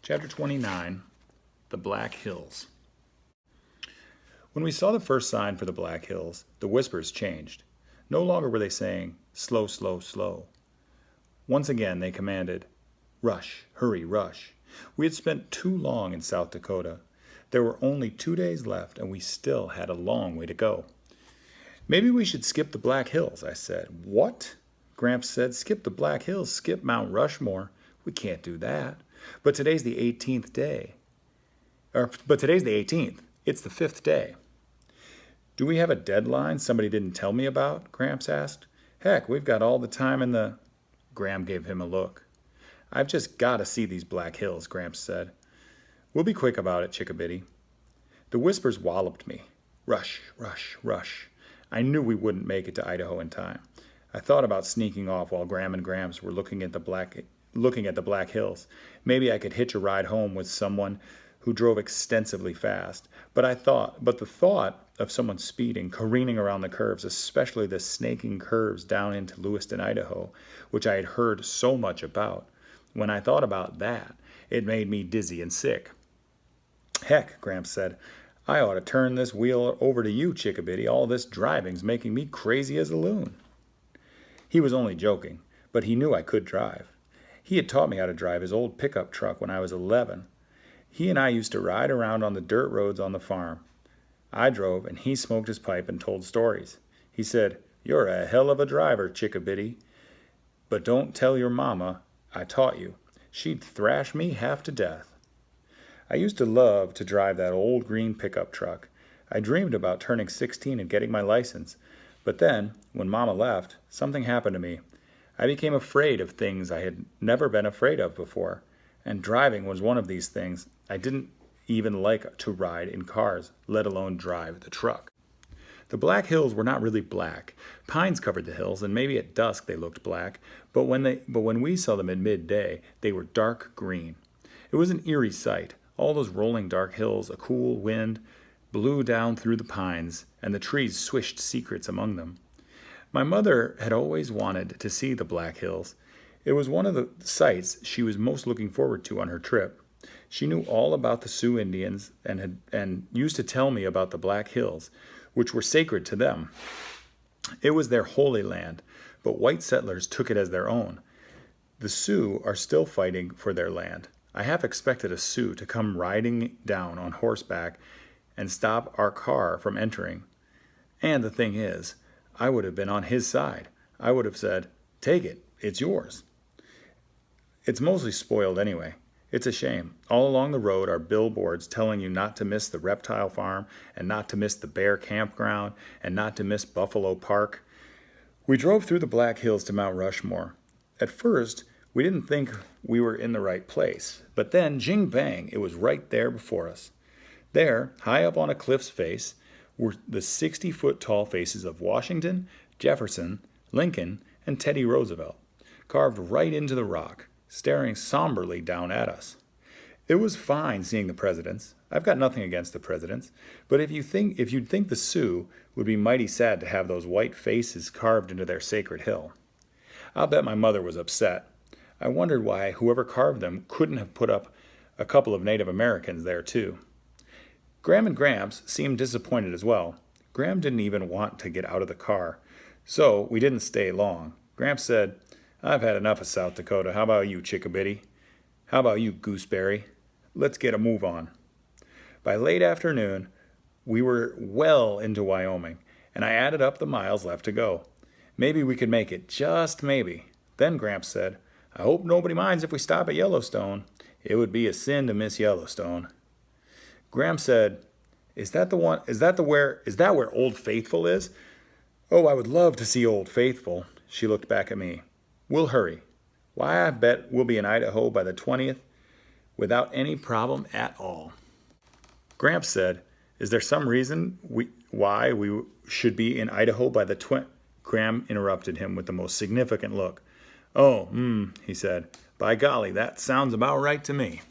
Chapter 29, The Black Hills. When we saw the first sign for the Black Hills, the whispers changed. No longer were they saying, slow, slow, slow. Once again they commanded, rush, hurry, rush. We had spent too long in South Dakota. There were only 2 days left, and we still had a long way to go. Maybe we should skip the Black Hills, I said. What? Gramps said, skip the Black Hills, skip Mount Rushmore. We can't do that. But today's the 18th day. But today's the 18th. It's the 5th day. Do we have a deadline somebody didn't tell me about? Gramps asked. Heck, we've got all the time in the... Gram gave him a look. I've just got to see these Black Hills, Gramps said. We'll be quick about it, Chickabiddy. The whispers walloped me. Rush, rush, rush. I knew we wouldn't make it to Idaho in time. I thought about sneaking off while Gram and Gramps were looking at the Black Hills. Maybe I could hitch a ride home with someone who drove extensively fast. But the thought of someone speeding, careening around the curves, especially the snaking curves down into Lewiston, Idaho, which I had heard so much about, when I thought about that, it made me dizzy and sick. Heck, Gramps said, I ought to turn this wheel over to you, Chickabiddy. All this driving's making me crazy as a loon. He was only joking, but he knew I could drive. He had taught me how to drive his old pickup truck when I was 11. He and I used to ride around on the dirt roads on the farm. I drove, and he smoked his pipe and told stories. He said, You're a hell of a driver, Chickabiddy. But don't tell your mama I taught you. She'd thrash me half to death. I used to love to drive that old green pickup truck. I dreamed about turning 16 and getting my license. But then, when Mama left, something happened to me. I became afraid of things I had never been afraid of before, and driving was one of these things. I didn't even like to ride in cars, let alone drive the truck. The Black Hills were not really black. Pines covered the hills, and maybe at dusk they looked black, but when we saw them at midday, they were dark green. It was an eerie sight. All those rolling dark hills, a cool wind blew down through the pines, and the trees swished secrets among them. My mother had always wanted to see the Black Hills. It was one of the sights she was most looking forward to on her trip. She knew all about the Sioux Indians and used to tell me about the Black Hills, which were sacred to them. It was their holy land, but white settlers took it as their own. The Sioux are still fighting for their land. I half expected a Sioux to come riding down on horseback and stop our car from entering. And the thing is, I would have been on his side. I would have said, Take it, it's yours. It's mostly spoiled anyway. It's a shame. All along the road are billboards telling you not to miss the reptile farm, and not to miss the bear campground, and not to miss Buffalo Park. We drove through the Black Hills to Mount Rushmore. At first, we didn't think we were in the right place, but then, jing bang, it was right there before us. There, high up on a cliff's face, were the 60-foot tall faces of Washington, Jefferson, Lincoln, and Teddy Roosevelt, carved right into the rock, staring somberly down at us. It was fine seeing the presidents. I've got nothing against the presidents, but if you'd think the Sioux would be mighty sad to have those white faces carved into their sacred hill. I'll bet my mother was upset. I wondered why whoever carved them couldn't have put up a couple of Native Americans there too. Gram and Gramps seemed disappointed as well. Gram didn't even want to get out of the car, so we didn't stay long. Gramps said, I've had enough of South Dakota. How about you, Chickabiddy? How about you, Gooseberry? Let's get a move on. By late afternoon, we were well into Wyoming, and I added up the miles left to go. Maybe we could make it, just maybe. Then Gramps said, I hope nobody minds if we stop at Yellowstone. It would be a sin to miss Yellowstone. Gram said, Is that where Old Faithful is? Oh, I would love to see Old Faithful. She looked back at me. We'll hurry. Why, I bet we'll be in Idaho by the 20th without any problem at all. Gramps said, Is there some reason why we should be in Idaho by the 20th? Gram interrupted him with the most significant look. Oh, he said, by golly, that sounds about right to me.